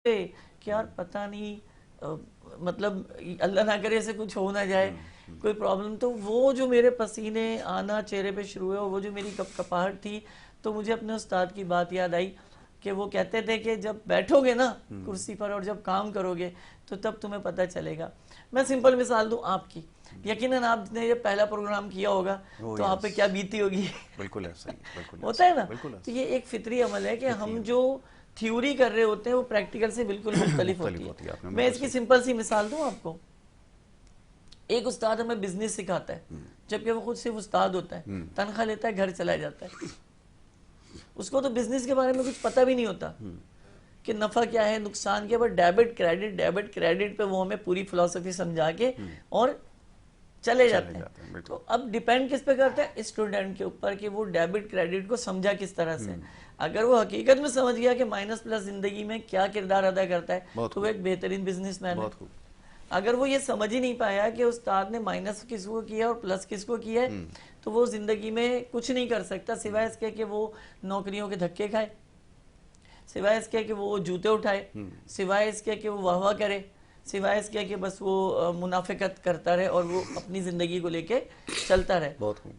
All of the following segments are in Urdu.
کہ یار پتہ نہیں مطلب اللہ نہ کرے سے کچھ ہو نہ جائے کوئی پرابلم، تو وہ جو میرے پسینے آنا چہرے پہ شروع ہوئے، وہ جو میری کپاہٹ تھی، تو مجھے اپنے استاد کی بات یاد آئی کہ وہ کہتے تھے کہ جب بیٹھو گے نا کرسی پر اور جب کام کرو گے تو تب تمہیں پتہ چلے گا. میں سمپل مثال دوں آپ کی، یقیناً آپ نے یہ پہلا پروگرام کیا ہوگا تو آپ پہ کیا بیتی ہوگی. بالکل ایسا ہی، بالکل ہوتا ہے نا. بالکل تو یہ ایک فطری عمل ہے کہ ہم جو تھیوری کر رہے ہوتے ہیں وہ پریکٹیکل سے بالکل مختلف ہوتی ہے. میں اس کی سمپل سی مثال دوں آپ کو. ایک استاد ہمیں بزنس سکھاتا ہے جبکہ وہ خود صرف استاد ہوتا ہے، تنخواہ لیتا ہے، گھر چلا جاتا ہے. اس کو تو بزنس کے بارے میں کچھ پتہ بھی نہیں ہوتا کہ نفع کیا ہے، نقصان کیا ہے. بٹ ڈیبٹ کریڈٹ پہ وہ ہمیں پوری فلسفی سمجھا کے اور چلے جاتے ہیں. تو اب ڈیپینڈ کس پہ کرتا ہے؟ اسٹوڈنٹ کے اوپر کہ وہ ڈیبٹ کریڈٹ کو سمجھا کس طرح سے. اگر وہ حقیقت میں سمجھ گیا کہ مائنس پلس زندگی میں کیا کردار ادا کرتا ہے تو وہ ایک بہترین بزنس مین ہے. اگر وہ یہ سمجھ ہی نہیں پایا کہ استاد نے مائنس کس کو کیا اور پلس کس کو کیا ہے تو وہ زندگی میں کچھ نہیں کر سکتا سوائے اس کے کہ وہ نوکریوں کے دھکے کھائے، سوائے اس کے کہ وہ جوتے اٹھائے، سوائے اس کے کہ وہ واہ واہ کرے، سوائے اس کے کہ بس وہ منافقت کرتا رہے اور وہ اپنی زندگی کو لے کے چلتا رہے.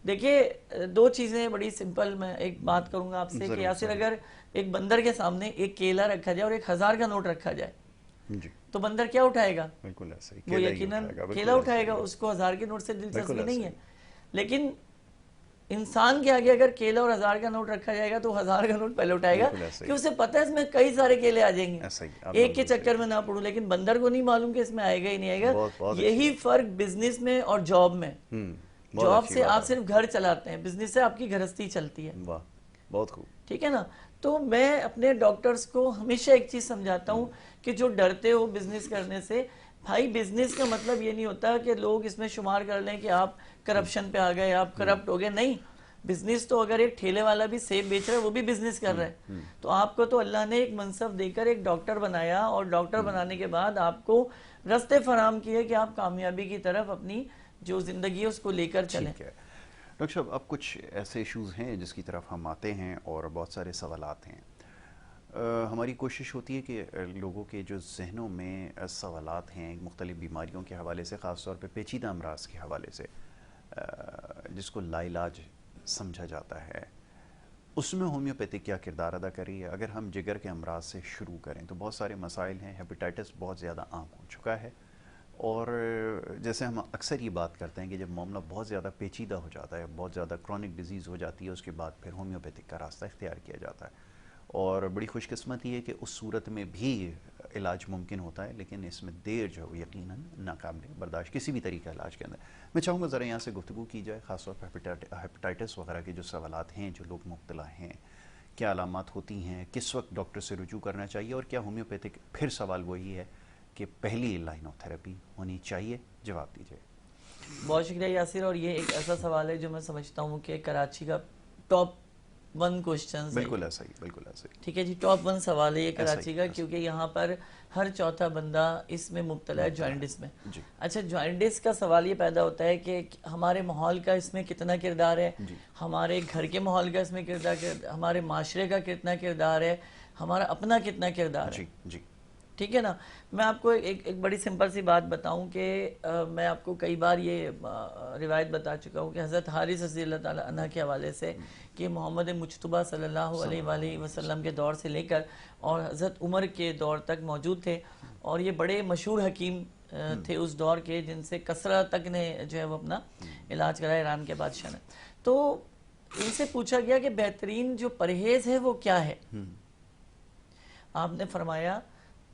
دیکھیے دو چیزیں بڑی سمپل میں ایک بات کروں گا آپ سے کہ یاسر اگر ایک بندر کے سامنے ایک کیلا رکھا جائے اور 1000 کا نوٹ رکھا جائے تو بندر کیا اٹھائے گا؟ وہ یقیناً کیلا اٹھائے گا. اس کو 1000 کے نوٹ سے دلچسپی نہیں ہے. لیکن انسان کے آگے اگر کیلا اور 1000 کا نوٹ رکھا جائے گا تو 1000 کا نوٹ پہلے اٹھائے گا کہ اسے پتہ ہے اس میں کئی سارے کیلے آ جائیں گے، ایک کے چکر میں نہ پڑوں. لیکن بندر کو نہیں معلوم کہ اس میں آئے گا ہی نہیں آئے گا. یہی فرق بزنس میں اور جاب میں. جاب سے آپ صرف گھر چلاتے ہیں، بزنس سے آپ کی گھرستی چلتی ہے. بہت خوب. ٹھیک ہے نا. تو میں اپنے ڈاکٹرز کو ہمیشہ ایک چیز سمجھاتا ہوں کہ جو ڈرتے ہو بزنس کرنے سے، بھائی بزنس کا مطلب یہ نہیں ہوتا کہ لوگ اس میں شمار کر لیں کہ آپ کرپشن پہ آ گئے، آپ کرپٹ ہو گئے. نہیں، بزنس تو اگر ایک ٹھیلے والا بھی سیب بیچ رہا ہے وہ بھی بزنس کر رہا ہے. تو آپ کو تو اللہ نے ایک منصب دے کر ایک ڈاکٹر بنایا اور ڈاکٹر بنانے کے بعد آپ کو رستے فراہم کیے کہ آپ کامیابی کی طرف اپنی جو زندگی ہے اس کو لے کر چلیں. ڈاکٹر صاحب اب کچھ ایسے ایشوز ہیں جس کی طرف ہم آتے ہیں اور بہت سارے سوالات ہیں. ہماری کوشش ہوتی ہے کہ لوگوں کے جو ذہنوں میں سوالات ہیں مختلف بیماریوں کے حوالے سے، خاص طور پہ پیچیدہ امراض کے حوالے سے جس کو لا علاج سمجھا جاتا ہے، اس میں ہومیوپیتھی کیا کردار ادا کر رہی ہے؟ اگر ہم جگر کے امراض سے شروع کریں تو بہت سارے مسائل ہیں. ہیپیٹائٹس بہت زیادہ عام ہو چکا ہے اور جیسے ہم اکثر یہ بات کرتے ہیں کہ جب معاملہ بہت زیادہ پیچیدہ ہو جاتا ہے، بہت زیادہ کرونک ڈیزیز ہو جاتی ہے، اس کے بعد پھر ہومیوپیتھک کا راستہ اختیار کیا جاتا ہے. اور بڑی خوش قسمتی ہے کہ اس صورت میں بھی علاج ممکن ہوتا ہے، لیکن اس میں دیر جو ہے یقیناً ناقابل برداشت کسی بھی طریقہ علاج کے اندر. میں چاہوں گا ذرا یہاں سے گفتگو کی جائے، خاص طور پر ہیپیٹائٹس وغیرہ کے جو سوالات ہیں، جو لوگ مبتلا ہیں، کیا علامات ہوتی ہیں، کس وقت ڈاکٹر سے رجوع کرنا چاہیے، اور کیا ہومیوپیتھک پھر سوال وہی ہے کہ پہلی لائن آف تھراپی ہونی چاہیے؟ جواب دیجیے. بہت شکریہ یاسر. اور یہ ایک ایسا سوال ہے جو میں سمجھتا ہوں کہ کراچی کا ٹاپ 1 کوشچنز ہے. بالکل ایسا ہی، بالکل ایسا ہی. ٹھیک ہے جی، ٹاپ 1 سوال ہے یہ کراچی کا، کیونکہ یہاں پر ہر چوتھا بندہ اس میں مبتلا ہے، جوائنٹس میں. اچھا، جوائنٹس کا سوال یہ پیدا ہوتا ہے کہ ہمارے ماحول کا اس میں کتنا کردار ہے، ہمارے گھر کے ماحول کا اس میں کردار، ہمارے معاشرے کا کتنا کردار ہے، ہمارا اپنا کتنا کردار ہے. ٹھیک ہے نا. میں آپ کو ایک بڑی سمپل سی بات بتاؤں کہ میں آپ کو کئی بار یہ روایت بتا چکا ہوں کہ حضرت حارث رضی اللہ تعالیٰ عنہ کے حوالے سے کہ محمد مجتبیٰ صلی اللہ علیہ وآلہ وسلم کے دور سے لے کر اور حضرت عمر کے دور تک موجود تھے، اور یہ بڑے مشہور حکیم تھے اس دور کے، جن سے کسرا تک نے جو ہے وہ اپنا علاج کرایا، ایران کے بادشاہ نے. تو ان سے پوچھا گیا کہ بہترین جو پرہیز ہے وہ کیا ہے. آپ نے فرمایا،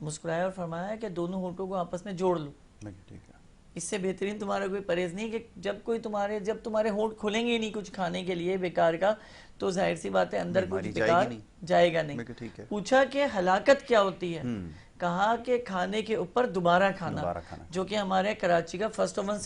مسکرایا اور فرمایا کہ دونوں ہونٹوں کو آپس میں جوڑ لو. اس سے بہترین تمہارا کوئی پرہیز نہیں کہ جب تمہارے ہونٹ کھلیں گے نہیں کچھ کھانے کے لیے بیکار کا، تو ظاہر سی بات ہے اندر کچھ بیکار جائے گا نہیں. پوچھا کہ ہلاکت کیا ہوتی ہے؟ کہا کہ کھانے کے اوپر دوبارہ کھانا، جو کہ ہمارے کراچی کا فرسٹ